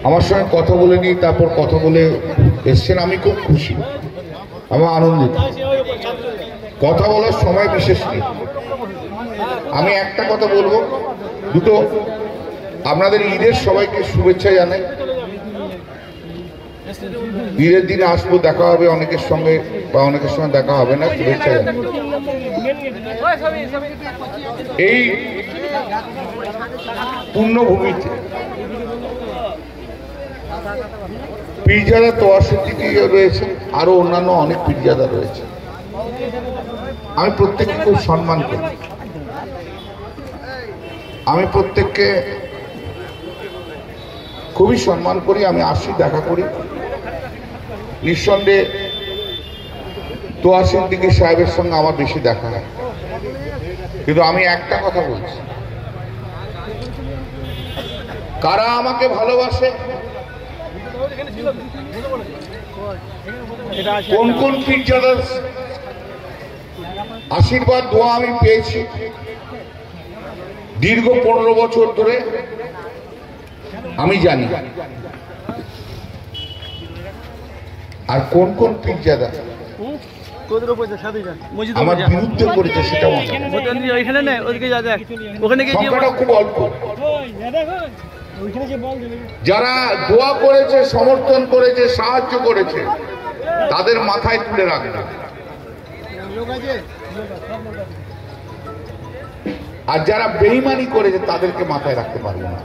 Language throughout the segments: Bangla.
আমার সঙ্গে কথা বলে নিয়ে তারপর কথা বলে এসছেন, আমি খুব খুশি, আমার আনন্দিত। কথা বলার সময় বিশেষ নেই। আমি একটা কথা বলবো, দুটো, আপনাদের ঈদের সবাইকে শুভেচ্ছা জানাই। ঈদের দিনে আসবো, দেখা হবে অনেকের সঙ্গে বা অনেকের সঙ্গে দেখা হবে না, শুভেচ্ছা জানাই। এই পুণ্যভূমিতে পীরজাদা তোয়াশিদ্দিকী রয়েছে, আরো অন্যান্য অনেক পীরজাদা রয়েছে। আমি প্রত্যেককে খুব সম্মান করি, আমি প্রত্যেককে খুবই সম্মান করি। আমি আসি, দেখা করি। নিঃসন্দেহে তোয়াশিদ্দিকী সাহেবের সঙ্গে আমার বেশি দেখা হয়, কিন্তু আমি একটা কথা বলছি, কারা আমাকে ভালোবাসে, কোন কোন পীরজাদার আশীর্বাদ দোয়া আমি পেয়েছি দীর্ঘ 15 বছর ধরে, আমি জানি। আর কোন কোন পীরজাদা আমার বিরুদ্ধে করেছে সেটা সংখ্যাটা খুব অল্প। যারা দোয়া করেছে, সমর্থন করেছে, সাহায্য করেছে, তাদের মাথায় তুলে রাখবে। আর যারা বেঈমানি করেছে তাদেরকে মাথায় রাখতে পারবে না,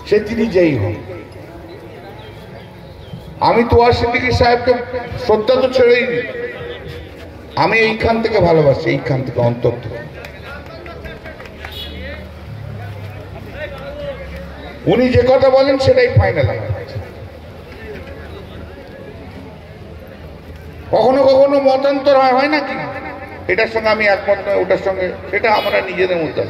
সে তিনি যেই হোক। আমি তোয়াশিদ্দিকী সাহেবকে শ্রদ্ধা তো ছেড়েই নি, আমি এইখান থেকে ভালোবাসি, এইখান থেকে, অন্তর থেকে। উনি যে কথা বলেন সেটাই ফাইনাল। কখনো কখনো মতান্তর হয় নাকি, এটার সঙ্গে আমি একমত নয়, ওটার সঙ্গে, সেটা আমরা নিজেদের মধ্যে।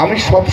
আমি সব